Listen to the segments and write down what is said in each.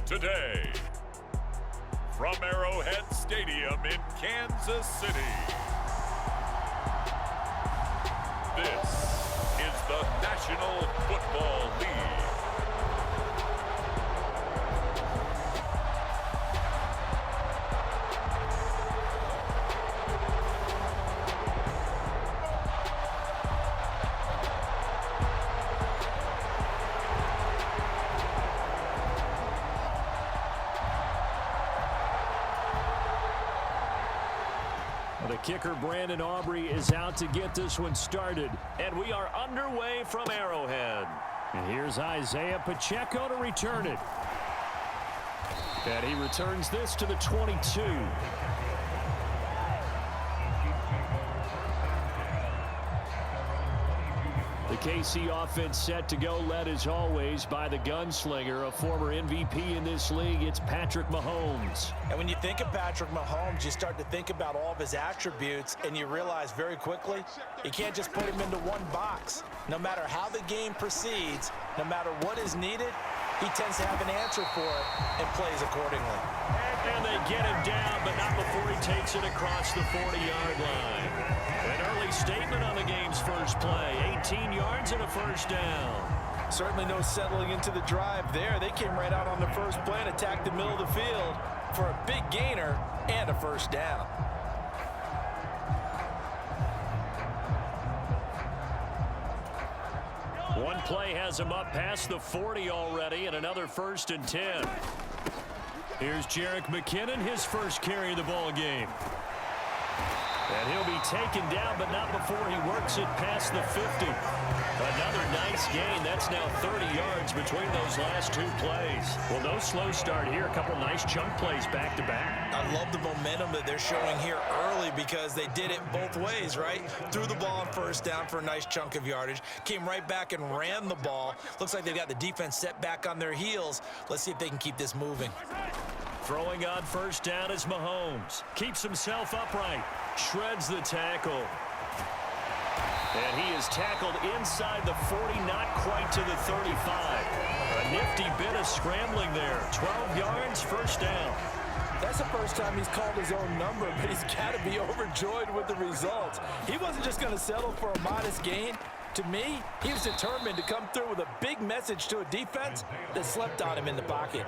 today. From Arrowhead Stadium in Kansas City, this is the National Football League. The kicker, Brandon Aubrey, is out to get this one started. And we are underway from Arrowhead. And here's Isaiah Pacheco to return it. And he returns this to the 22. The KC offense set to go, led as always by the gunslinger, a former MVP in this league. It's Patrick Mahomes. And when you think of Patrick Mahomes, you start to think about all of his attributes, and you realize very quickly you can't just put him into one box. No matter how the game proceeds, no matter what is needed, he tends to have an answer for it and plays accordingly. And they get him down, but not before he takes it across the 40-yard line. An early statement on the game's first play. 18 yards and a first down. Certainly no settling into the drive there. They came right out on the first play and attacked the middle of the field for a big gainer and a first down. One play has him up past the 40 already, and another 1st and 10. Here's Jerick McKinnon, his first carry of the ball game. And he'll be taken down, but not before he works it past the 50. Another nice gain. That's now 30 yards between those last two plays. Well, no slow start here. A couple nice chunk plays back-to-back. I love the momentum that they're showing here early because they did it both ways, right? Threw the ball on first down for a nice chunk of yardage. Came right back and ran the ball. Looks like they've got the defense set back on their heels. Let's see if they can keep this moving. Throwing on first down is Mahomes. Keeps himself upright. Shreds the tackle. And he is tackled inside the 40, not quite to the 35. A nifty bit of scrambling there. 12 yards, first down. That's the first time he's called his own number, but he's got to be overjoyed with the results. He wasn't just going to settle for a modest gain. To me, he was determined to come through with a big message to a defense that slept on him in the pocket.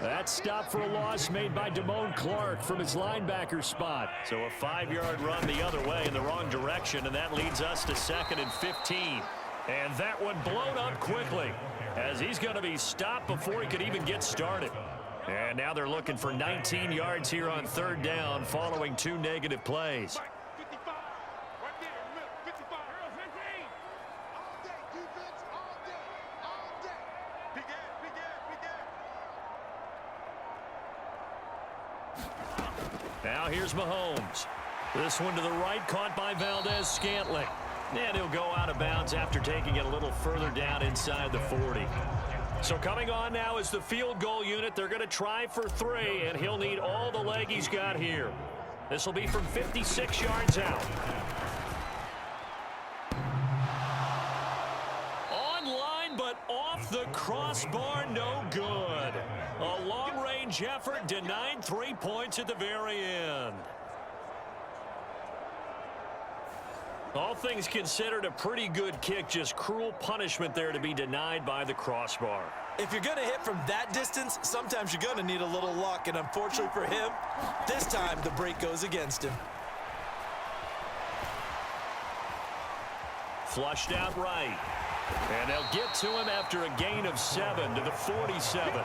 That stop for a loss made by Damone Clark from his linebacker spot. So a 5-yard run the other way in the wrong direction, and that leads us to 2nd and 15. And that one blown up quickly as he's going to be stopped before he could even get started. And now they're looking for 19 yards here on 3rd down following 2 negative plays. Now here's Mahomes. This one to the right, caught by Valdez-Scantling. And he'll go out of bounds after taking it a little further down inside the 40. So coming on now is the field goal unit. They're going to try for 3, and he'll need all the leg he's got here. This will be from 56 yards out. Online, but off the crossbar, no good. A long-range effort denied 3 points at the very end. All things considered, a pretty good kick, just cruel punishment there to be denied by the crossbar. If you're going to hit from that distance, sometimes you're going to need a little luck, and unfortunately for him, this time the break goes against him. Flushed out right. And they'll get to him after a gain of 7 to the 47.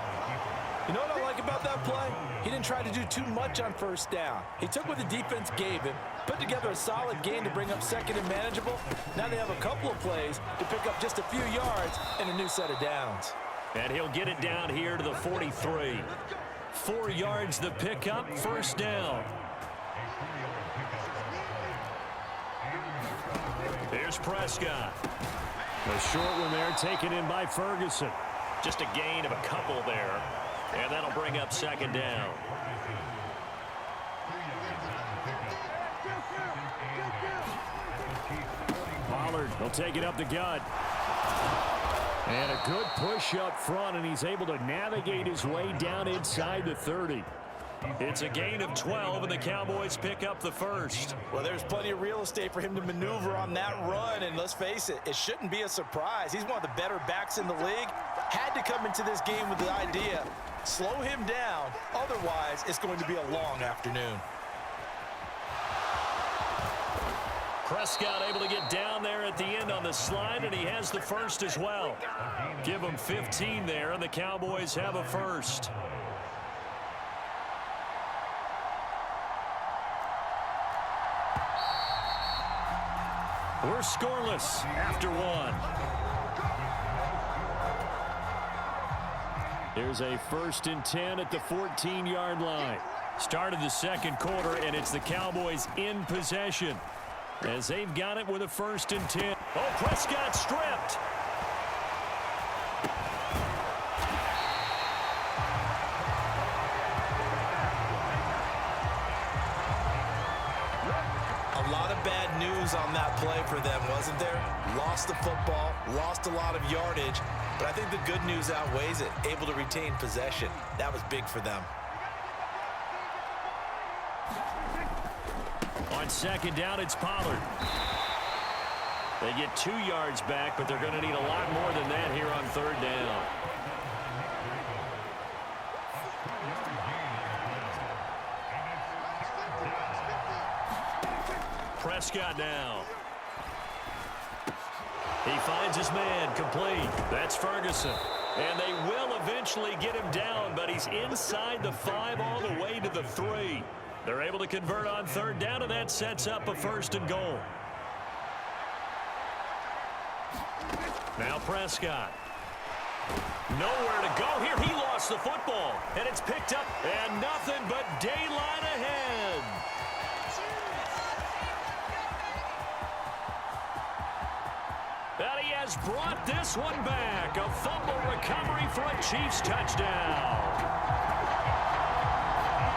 You know what I like about that play? He didn't try to do too much on first down. He took what the defense gave him, put together a solid gain to bring up 2nd and manageable. Now they have a couple of plays to pick up just a few yards and a new set of downs. And he'll get it down here to the 43. 4 yards the pickup, first down. Here's Prescott. The short one there taken in by Ferguson. Just a gain of a couple there. And that'll bring up 2nd down. Pollard will take it up the gut. And a good push up front, and he's able to navigate his way down inside the 30. It's a gain of 12, and the Cowboys pick up the first. Well, there's plenty of real estate for him to maneuver on that run, and let's face it, it shouldn't be a surprise. He's one of the better backs in the league. Had to come into this game with the idea, slow him down, otherwise it's going to be a long afternoon. Prescott able to get down there at the end on the slide, and he has the first as well. Give him 15 there, and the Cowboys have a first. We're scoreless after one. There's a 1st and 10 at the 14-yard line. Started the second quarter, and it's the Cowboys in possession as they've got it with a 1st and 10. Oh, Prescott stripped. A lot of bad news on that play for them, wasn't there? Lost the football, lost a lot of yardage, but I think the good news outweighs it. Able to retain possession. That was big for them. On second down, it's Pollard. They get 2 yards back, but they're going to need a lot more than that here on 3rd down. Prescott now. He finds his man, complete. That's Ferguson. And they will eventually get him down, but he's inside the 5 all the way to the 3. They're able to convert on 3rd down, and that sets up a 1st and goal. Now Prescott. Nowhere to go here. He lost the football, and it's picked up, and nothing but daylight ahead. And he has brought this one back. A fumble recovery for a Chiefs touchdown.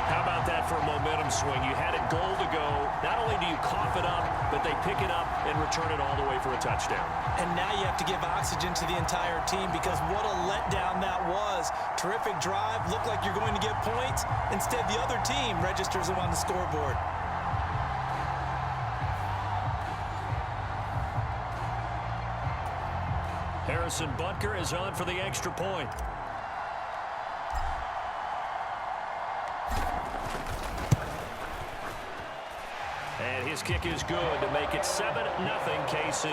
How about that for a momentum swing? You had it goal to go. Not only do you cough it up, but they pick it up and return it all the way for a touchdown. And now you have to give oxygen to the entire team because what a letdown that was. Terrific drive. Looked like you're going to get points. Instead, the other team registers them on the scoreboard. Harrison Butker is on for the extra point. And his kick is good to make it 7-0 KC.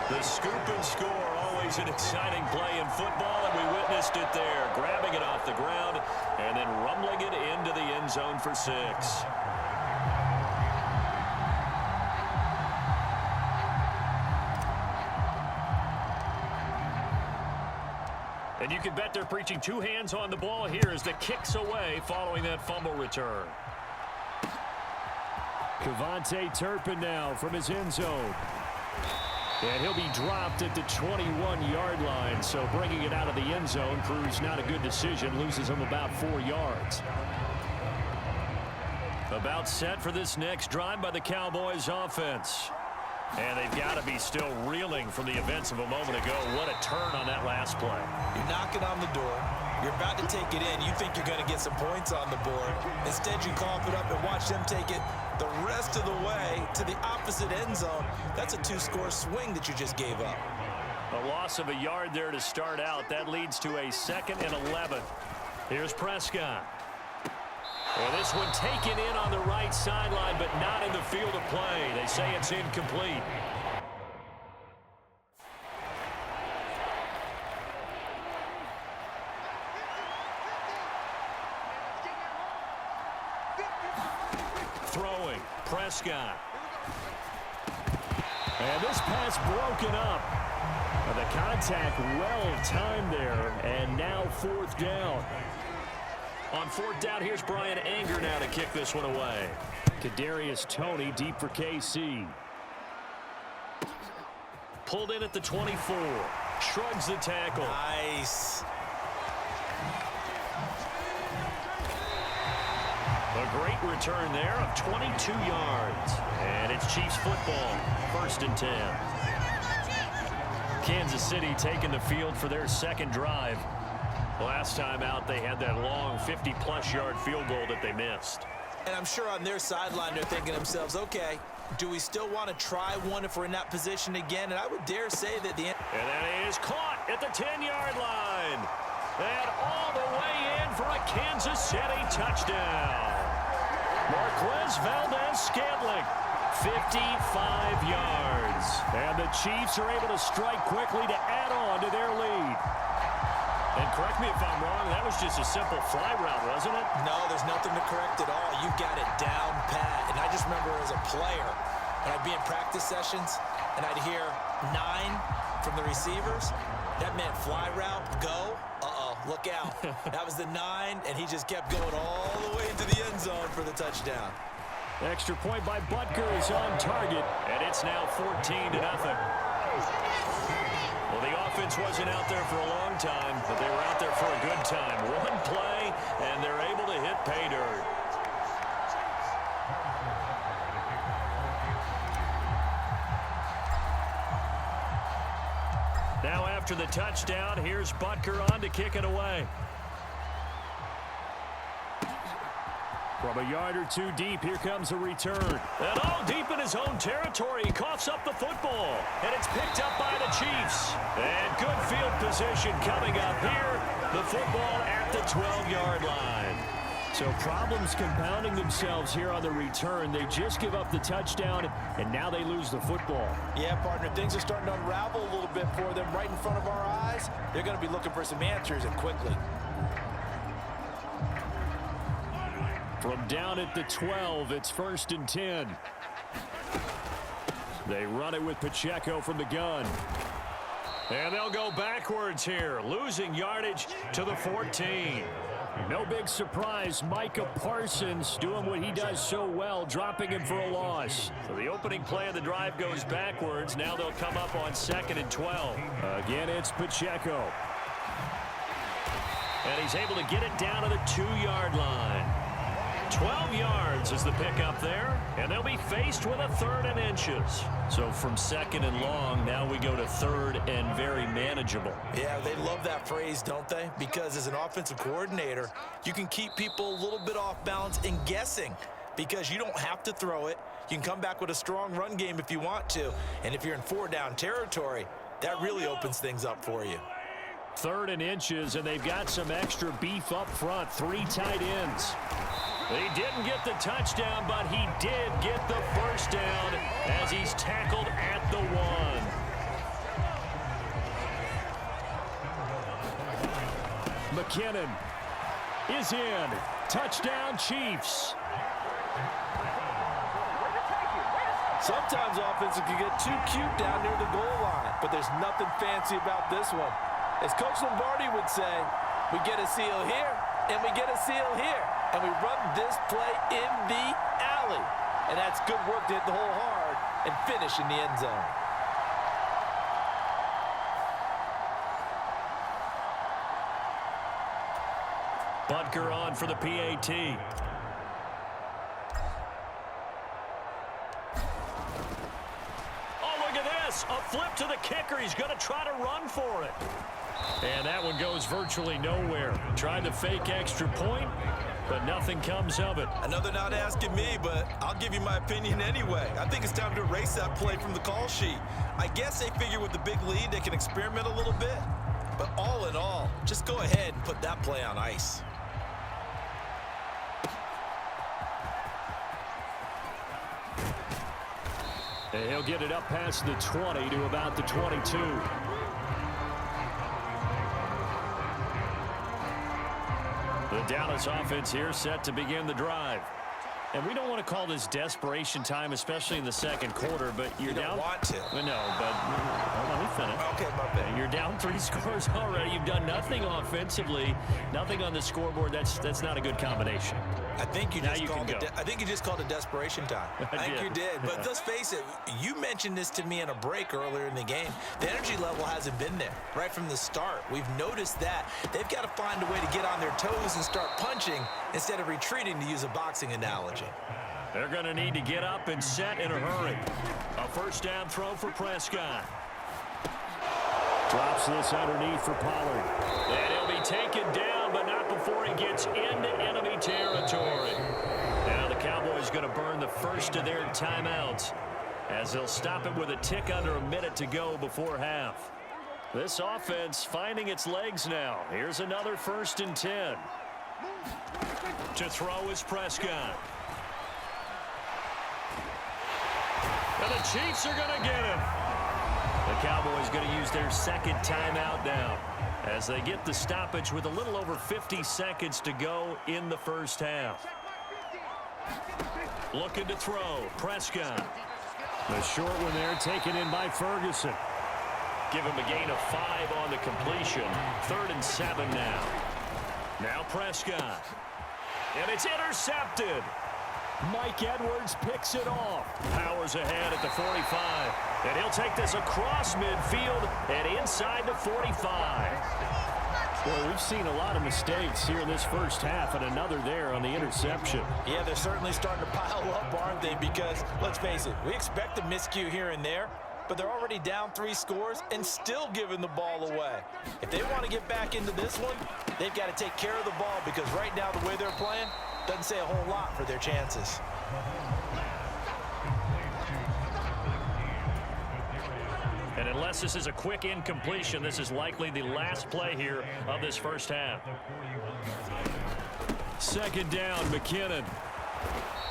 The scoop and score, always an exciting play in football, and we witnessed it there. Grabbing it off the ground and then rumbling it into the end zone for 6. And you can bet they're preaching 2 hands on the ball here as the kick's away following that fumble return. Cavante Turpin now from his end zone. And he'll be dropped at the 21-yard line, so bringing it out of the end zone proves not a good decision, loses him about 4 yards. About set for this next drive by the Cowboys offense. And they've got to be still reeling from the events of a moment ago. What a turn on that last play. You're knocking on the door. You're about to take it in. You think you're going to get some points on the board. Instead, you cough it up and watch them take it the rest of the way to the opposite end zone. That's a 2-score swing that you just gave up. A loss of a yard there to start out. That leads to a 2nd and 11. Here's Prescott. Well, this one taken in on the right sideline, but not in the field of play. They say it's incomplete. Throwing, Prescott. And this pass broken up. The contact well timed there, and now 4th down. On 4th down, here's Brian Anger now to kick this one away. Kadarius Toney deep for KC. Pulled in at the 24. Shrugs the tackle. Nice. A great return there of 22 yards. And it's Chiefs football. 1st and 10. Kansas City taking the field for their second drive. Last time out, they had that long 50-plus yard field goal that they missed. And I'm sure on their sideline, they're thinking to themselves, okay, do we still want to try one if we're in that position again? And I would dare say that the end. And that is caught at the 10-yard line. And all the way in for a Kansas City touchdown. Marquez Valdez-Scantling, 55 yards. And the Chiefs are able to strike quickly to add on to their lead. And correct me if I'm wrong, that was just a simple fly route, wasn't it? No, there's nothing to correct at all. You've got it down pat. And I just remember as a player, when I'd be in practice sessions, and I'd hear 9 from the receivers, that meant fly route, go. Uh-oh, look out. That was the 9, and he just kept going all the way into the end zone for the touchdown. Extra point by Butker is on target, and it's now 14-0. Well, the offense wasn't out there for a long time, but they were out there for a good time. One play, and they're able to hit pay dirt. Now after the touchdown, here's Butker on to kick it away. From a yard or two deep, here comes a return. And all deep in his own territory, he coughs up the football. And it's picked up by the Chiefs. And good field position coming up here. The football at the 12-yard line. So problems compounding themselves here on the return. They just give up the touchdown, and now they lose the football. Yeah, partner, things are starting to unravel a little bit for them right in front of our eyes. They're going to be looking for some answers, and quickly. From down at the 12, it's 1st and 10. They run it with Pacheco from the gun. And they'll go backwards here, losing yardage to the 14. No big surprise, Micah Parsons doing what he does so well, dropping him for a loss. So the opening play of the drive goes backwards. Now they'll come up on 2nd and 12. Again, it's Pacheco. And he's able to get it down to the 2-yard line. 12 yards is the pickup there, and they'll be faced with a 3rd and inches. So from 2nd and long, now we go to 3rd and very manageable. Yeah, they love that phrase, don't they? Because as an offensive coordinator, you can keep people a little bit off balance and guessing because you don't have to throw it. You can come back with a strong run game if you want to. And if you're in 4-down territory, that really opens things up for you. 3rd and inches, and they've got some extra beef up front. 3 tight ends. He didn't get the touchdown, but he did get the first down as he's tackled at the 1. McKinnon is in. Touchdown, Chiefs. Sometimes offenses can get too cute down near the goal line, but there's nothing fancy about this one. As Coach Lombardi would say, we get a seal here, and we get a seal here. And we run this play in the alley. And that's good work to hit the hole hard and finish in the end zone. Butker on for the PAT. Oh, look at this. A flip to the kicker. He's going to try to run for it. And that one goes virtually nowhere. Tried to fake extra point, but nothing comes of it. Another not asking me, but I'll give you my opinion anyway. I think it's time to erase that play from the call sheet. I guess they figure with the big lead they can experiment a little bit. But all in all, just go ahead and put that play on ice. And he'll get it up past the 20 to about the 22. The Dallas offense here set to begin the drive. And we don't want to call this desperation time, especially in the second quarter, but you're down. You don't want to. No, but let me finish. Okay, my bad. You're down 3 scores already. You've done nothing offensively, nothing on the scoreboard. That's not a good combination. I think you just called it desperation time. I think you did. But let's face it, you mentioned this to me in a break earlier in the game. The energy level hasn't been there right from the start. We've noticed that. They've got to find a way to get on their toes and start punching instead of retreating, to use a boxing analogy. They're going to need to get up and set in a hurry. A first down throw for Prescott. Drops this underneath for Pollard. And he'll be taken down, but not before he gets into enemy territory. Now the Cowboys going to burn the first of their timeouts as they'll stop it with a tick under a minute to go before half. This offense finding its legs now. Here's another 1st and 10. To throw is Prescott. And the Chiefs are going to get him. The Cowboys going to use their second timeout now as they get the stoppage with a little over 50 seconds to go in the first half. Looking to throw, Prescott. The short one there taken in by Ferguson. Give him a gain of 5 on the completion. 3rd and 7 now. Now Prescott. And it's intercepted. Mike Edwards picks it off. Powers ahead at the 45. And he'll take this across midfield and inside the 45. Well, we've seen a lot of mistakes here in this first half and another there on the interception. Yeah, they're certainly starting to pile up, aren't they? Because, let's face it, we expect a miscue here and there, but they're already down 3 scores and still giving the ball away. If they want to get back into this one, they've got to take care of the ball because right now the way they're playing doesn't say a whole lot for their chances. And unless this is a quick incompletion, this is likely the last play here of this first half. 2nd down, McKinnon.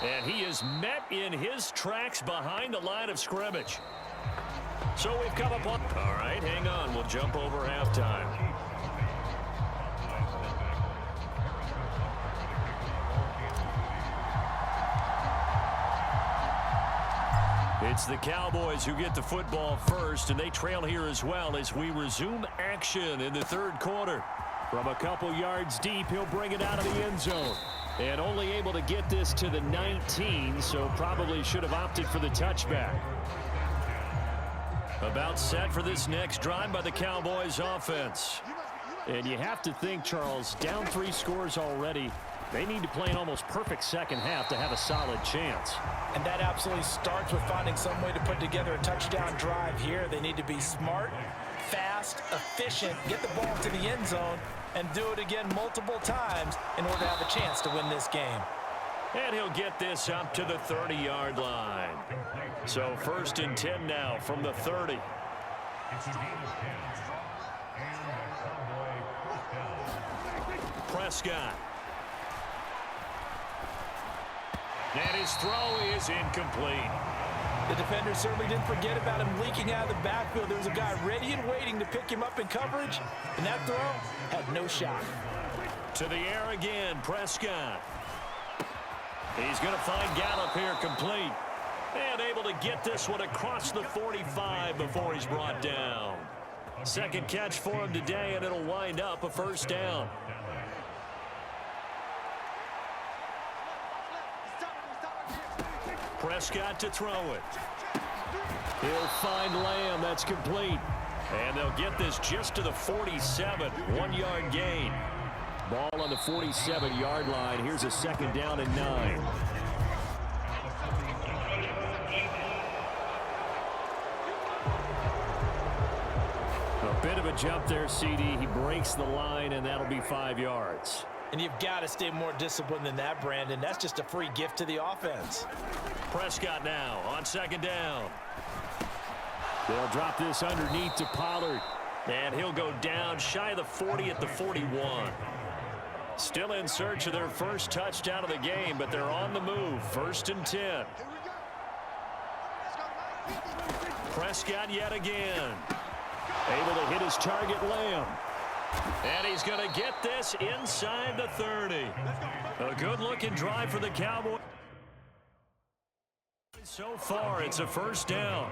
And he is met in his tracks behind the line of scrimmage. So we've come up on... All right, hang on. We'll jump over halftime. It's the Cowboys who get the football first, and they trail here as well as we resume action in the 3rd quarter. From a couple yards deep, he'll bring it out of the end zone. And only able to get this to the 19, so probably should have opted for the touchback. About set for this next drive by the Cowboys offense. And you have to think, Charles, down 3 scores already. They need to play an almost perfect second half to have a solid chance. And that absolutely starts with finding some way to put together a touchdown drive here. They need to be smart, fast, efficient, get the ball to the end zone, and do it again multiple times in order to have a chance to win this game. And he'll get this up to the 30-yard line. So 1st and 10 now from the 30. Prescott. And his throw is incomplete. The defender certainly didn't forget about him leaking out of the backfield. There was a guy ready and waiting to pick him up in coverage, and that throw had no shot. To the air again, Prescott. He's going to find Gallup here complete. And able to get this one across the 45 before he's brought down. 2nd catch for him today, and it'll wind up a 1st down. Prescott to throw it. He'll find Lamb. That's complete. And they'll get this just to the 47. 1-yard gain. Ball on the 47-yard line. Here's a 2nd down and 9. A bit of a jump there, CD. He breaks the line, and that'll be 5 yards. And you've got to stay more disciplined than that, Brandon. That's just a free gift to the offense. Prescott now on 2nd down. They'll drop this underneath to Pollard. And he'll go down shy of the 40 at the 41. Still in search of their first touchdown of the game, but they're on the move. 1st and 10. Prescott yet again. Able to hit his target, Lamb. And he's going to get this inside the 30. A good-looking drive for the Cowboys. So far, it's a 1st down.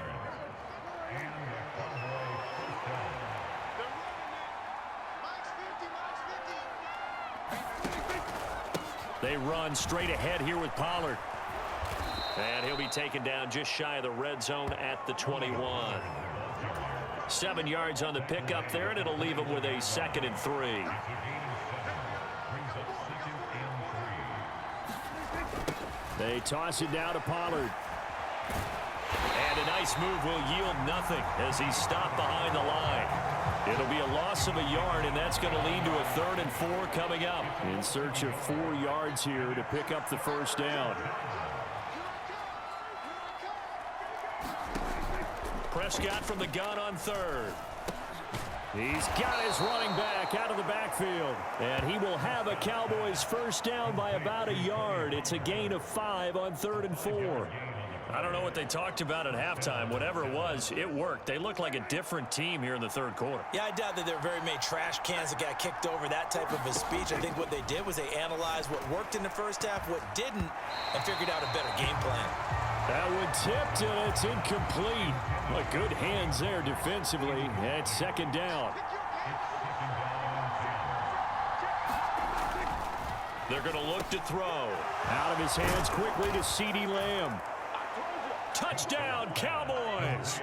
They run straight ahead here with Pollard. And he'll be taken down just shy of the red zone at the 21. 7 yards on the pickup there, and it'll leave him with a 2nd and 3. They toss it down to Pollard. And a nice move will yield nothing as he's stopped behind the line. It'll be a loss of a yard, and that's going to lead to a 3rd and 4 coming up. In search of 4 yards here to pick up the first down. Prescott from the gun on 3rd. He's got his running back out of the backfield. And he will have a Cowboys first down by about a yard. It's a gain of 5 on 3rd and 4. I don't know what they talked about at halftime. Whatever it was, it worked. They look like a different team here in the 3rd quarter. Yeah, I doubt that there are very many trash cans that got kicked over, that type of a speech. I think what they did was they analyzed what worked in the first half, what didn't, and figured out a better game plan. That one tipped, and it's incomplete. But good hands there defensively at 2nd down. They're going to look to throw. Out of his hands quickly to CeeDee Lamb. Touchdown, Cowboys!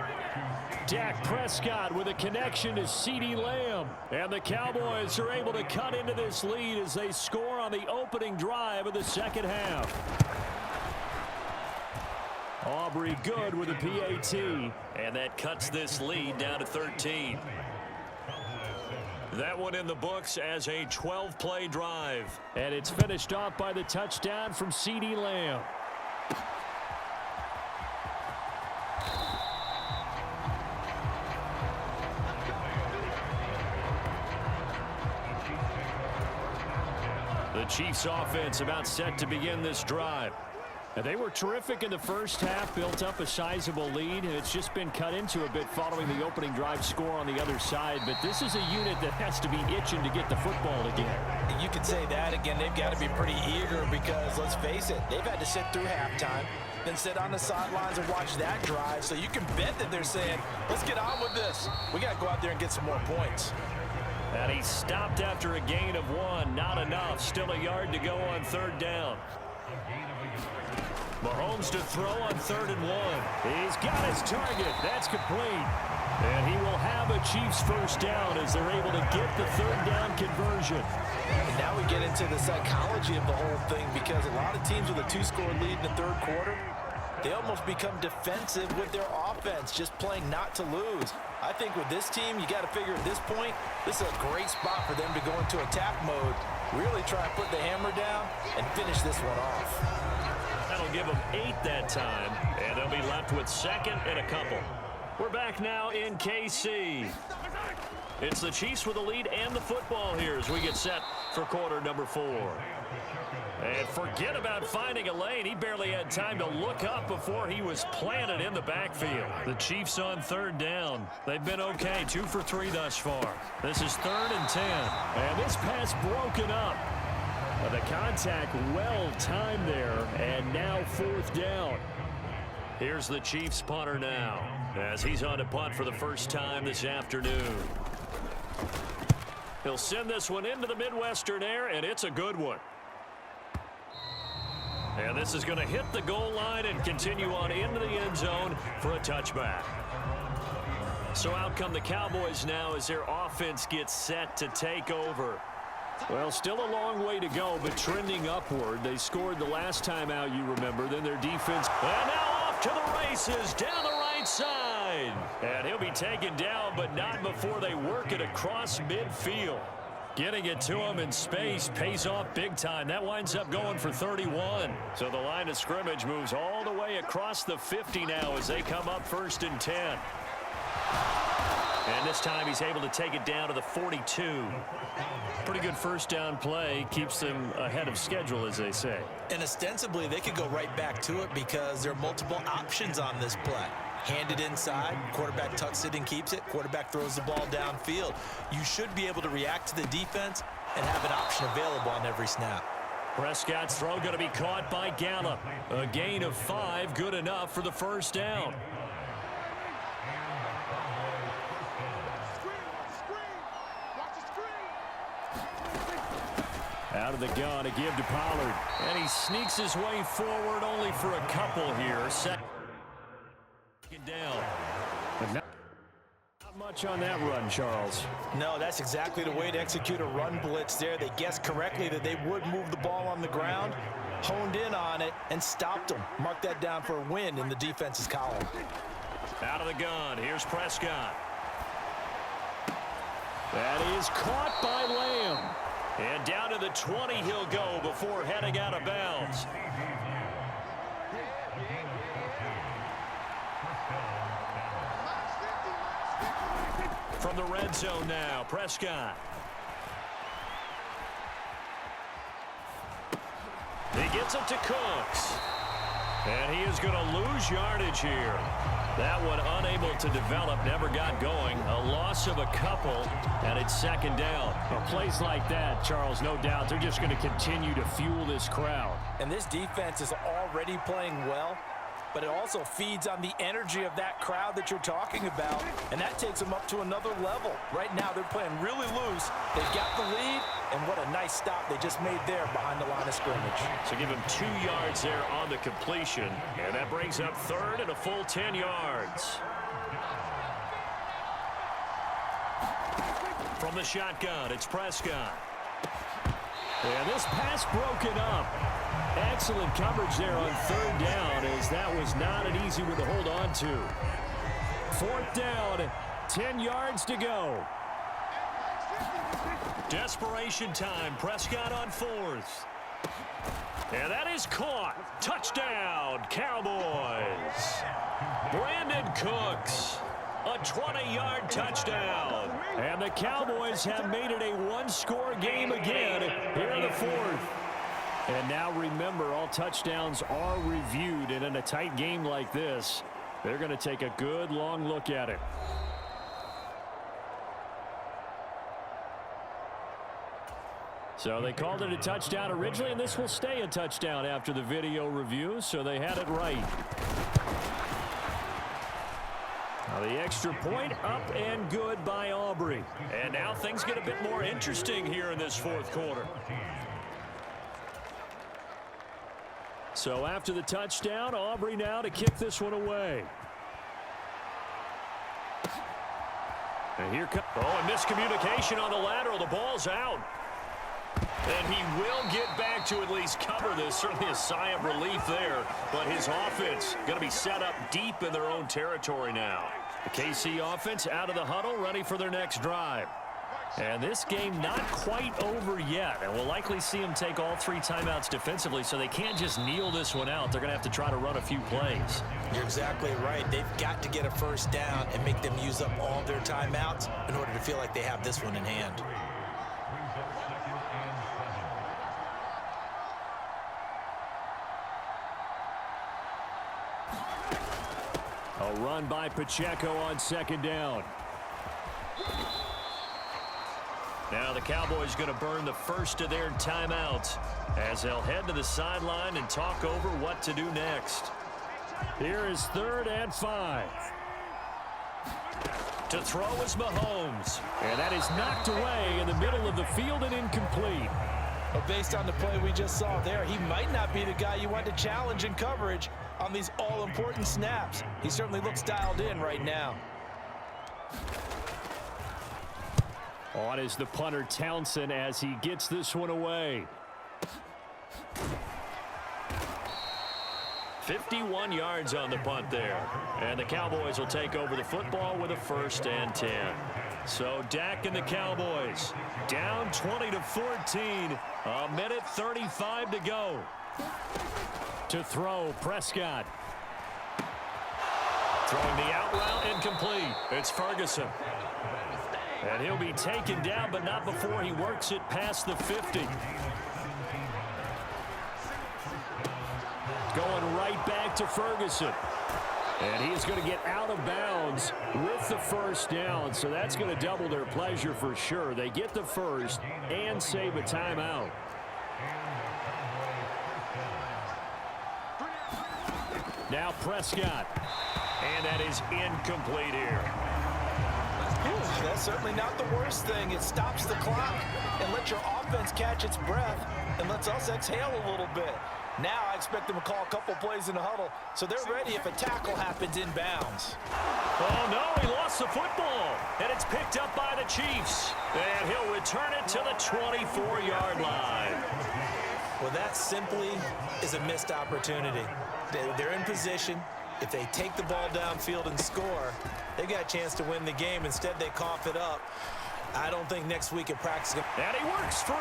Dak Prescott with a connection to CeeDee Lamb. And the Cowboys are able to cut into this lead as they score on the opening drive of the second half. Aubrey good with a PAT. And that cuts this lead down to 13. That one in the books as a 12-play drive. And it's finished off by the touchdown from CeeDee Lamb. The Chiefs offense about set to begin this drive. And they were terrific in the first half, built up a sizable lead, and it's just been cut into a bit following the opening drive score on the other side. But this is a unit that has to be itching to get the football again. You could say that again. They've got to be pretty eager because, let's face it, they've had to sit through halftime, then sit on the sidelines and watch that drive. So you can bet that they're saying, let's get on with this. We got to go out there and get some more points. And he stopped after a gain of 1. Not enough. Still a yard to go on 3rd down. Mahomes to throw on 3rd and 1. He's got his target. That's complete. And he will have a Chiefs first down as they're able to get the 3rd down conversion. And now we get into the psychology of the whole thing because a lot of teams with a 2-score lead in the 3rd quarter, they almost become defensive with their offense, just playing not to lose. I think with this team, you got to figure at this point, this is a great spot for them to go into attack mode, really try and put the hammer down and finish this one off. That'll give them 8 that time, and they'll be left with 2nd and a couple. We're back now in KC. It's the Chiefs with the lead and the football here as we get set for quarter number 4. And forget about finding a lane. He barely had time to look up before he was planted in the backfield. The Chiefs on 3rd down. They've been okay, 2 for 3 thus far. This is 3rd and 10. And this pass broken up. The contact well timed there, and now 4th down. Here's the Chiefs punter now as he's on to punt for the first time this afternoon. He'll send this one into the Midwestern air, and it's a good one. And this is going to hit the goal line and continue on into the end zone for a touchback. So out come the Cowboys now as their offense gets set to take over. Well, still a long way to go, but trending upward. They scored the last time out, you remember. Then their defense. And now off to the races down the right side. And he'll be taken down, but not before they work it across midfield. Getting it to him in space pays off big time. That winds up going for 31. So the line of scrimmage moves all the way across the 50 now as they come up 1st and 10. And this time he's able to take it down to the 42. Pretty good first down play. Keeps them ahead of schedule, as they say. And ostensibly, they could go right back to it because there are multiple options on this play. Hand it inside, quarterback tucks it and keeps it, quarterback throws the ball downfield. You should be able to react to the defense and have an option available on every snap. Prescott's throw going to be caught by Gallup. A gain of 5, good enough for the first down. Out of the gun, a give to Pollard. And he sneaks his way forward only for a couple here. Second down. But not much much on that run, Charles. No, that's exactly the way to execute a run blitz there. They guessed correctly that they would move the ball on the ground, honed in on it, and stopped them. Mark that down for a win in the defense's column. Out of the gun, here's Prescott. That is caught by Lamb. And down to the 20 he'll go before heading out of bounds. From the red zone now, Prescott. He gets it to Cooks. And he is going to lose yardage here. That one unable to develop, never got going. A loss of a couple, and it's second down. Well, plays like that, Charles, no doubt, they're just going to continue to fuel this crowd. And this defense is already playing well, but it also feeds on the energy of that crowd that you're talking about, and that takes them up to another level. Right now, they're playing really loose. They've got the lead, and what a nice stop they just made there behind the line of scrimmage. So give him 2 yards there on the completion, and that brings up third and a full 10 yards. From the shotgun, it's Prescott. And this pass broken up. Excellent coverage there on third down, as that was not an easy one to hold on to. Fourth down, 10 yards to go. Desperation time, Prescott on fourth. And that is caught. Touchdown, Cowboys. Brandon Cooks, a 20-yard touchdown. And the Cowboys have made it a one-score game again here in the fourth. And now remember, all touchdowns are reviewed, and in a tight game like this, they're going to take a good long look at it. So they called it a touchdown originally, and this will stay a touchdown after the video review, so they had it right. Now the extra point up and good by Aubrey. And now things get a bit more interesting here in this fourth quarter. So after the touchdown, Aubrey now to kick this one away. And here comes, and miscommunication on the lateral. The ball's out. And he will get back to at least cover this. Certainly a sigh of relief there. But his offense going to be set up deep in their own territory now. The KC offense out of the huddle, ready for their next drive. And this game not quite over yet. And we'll likely see them take all 3 timeouts defensively, so they can't just kneel this one out. They're going to have to try to run a few plays. You're exactly right. They've got to get a first down and make them use up all their timeouts in order to feel like they have this one in hand. A run by Pacheco on second down. Now the Cowboys going to burn the first of their timeouts as they'll head to the sideline and talk over what to do next. Here is 3rd and 5. To throw is Mahomes. And that is knocked away in the middle of the field and incomplete. But based on the play we just saw there, he might not be the guy you want to challenge in coverage on these all-important snaps. He certainly looks dialed in right now. On is the punter Townsend as he gets this one away. 51 yards on the punt there. And the Cowboys will take over the football with a 1st and 10. So Dak and the Cowboys down 20-14. A minute 35 to go. To throw, Prescott. Throwing the out route incomplete. It's Ferguson. And he'll be taken down, but not before he works it past the 50. Going right back to Ferguson. And he's going to get out of bounds with the first down. So that's going to double their pleasure for sure. They get the first and save a timeout. Now Prescott. And that is incomplete here. That's certainly not the worst thing. It stops the clock and lets your offense catch its breath and lets us exhale a little bit. Now I expect them to call a couple plays in the huddle, so they're ready if a tackle happens inbounds. Oh, no, he lost the football, and it's picked up by the Chiefs. And he'll return it to the 24-yard line. Well, that simply is a missed opportunity. They're in position. If they take the ball downfield and score, they've got a chance to win the game. Instead, they cough it up. I don't think next week at practice. And he works free.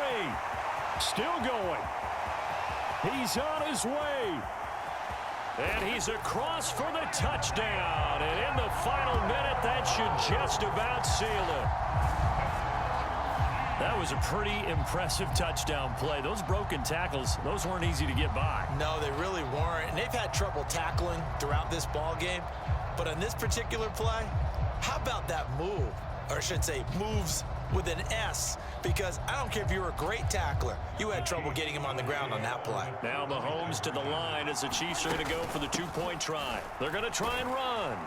Still going. He's on his way. And he's across for the touchdown. And in the final minute, that should just about seal it. That was a pretty impressive touchdown play. Those broken tackles, those weren't easy to get by. No, they really weren't. And they've had trouble tackling throughout this ball game. But on this particular play, how about that move? Or I should say moves with an S, because I don't care if you're a great tackler. You had trouble getting him on the ground on that play. Now Mahomes to the line as the Chiefs are going to go for the two-point try. They're going to try and run.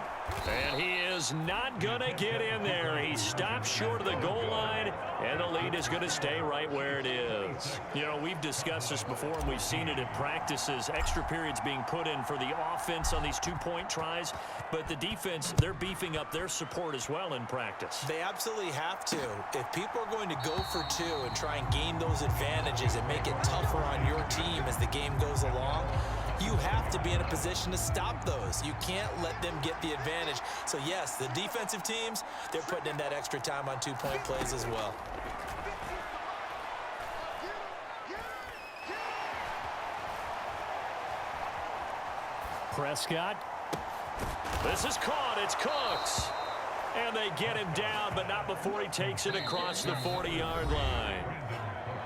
And he is not going to get in there. He stops short of the goal line, and the lead is going to stay right where it is. You know, we've discussed this before, and we've seen it in practices. Extra periods being put in for the offense on these two-point tries. But the defense, they're beefing up their support as well in practice. They absolutely have to. If people are going to go for two and try and gain those advantages and make it tougher on your team as the game goes along, you have to be in a position to stop those. You can't let them get the advantage. So, yes, the defensive teams, they're putting in that extra time on two-point plays as well. Prescott. This is caught. It's Cooks. And they get him down, but not before he takes it across the 40-yard line.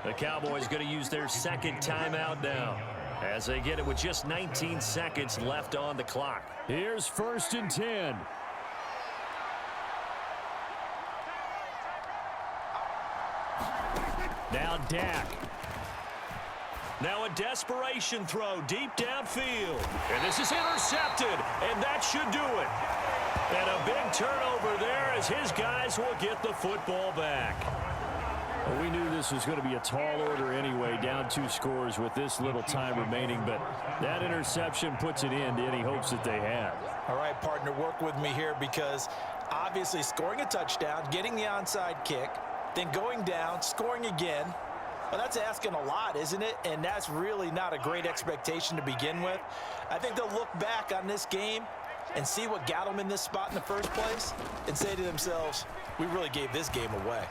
The Cowboys going to use their second timeout now, as they get it with just 19 seconds left on the clock. Here's 1st and 10. Now Dak. Now a desperation throw deep downfield. And this is intercepted, and that should do it. And a big turnover there as his guys will get the football back. Well, we knew this was going to be a tall order anyway, down 2 scores with this little time remaining, but that interception puts an end to any hopes that they had. All right, partner, work with me here, because obviously scoring a touchdown, getting the onside kick, then going down, scoring again, well, that's asking a lot, isn't it? And that's really not a great expectation to begin with. I think they'll look back on this game and see what got them in this spot in the first place and say to themselves, we really gave this game away.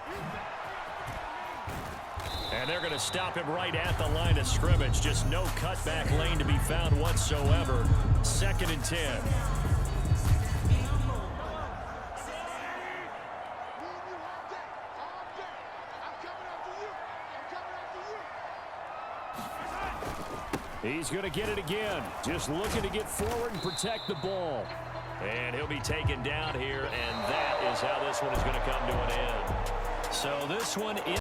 And they're going to stop him right at the line of scrimmage. Just no cutback lane to be found whatsoever. 2nd and 10. He's going to get it again. Just looking to get forward and protect the ball. And he'll be taken down here, and that is how this one is going to come to an end. So this one is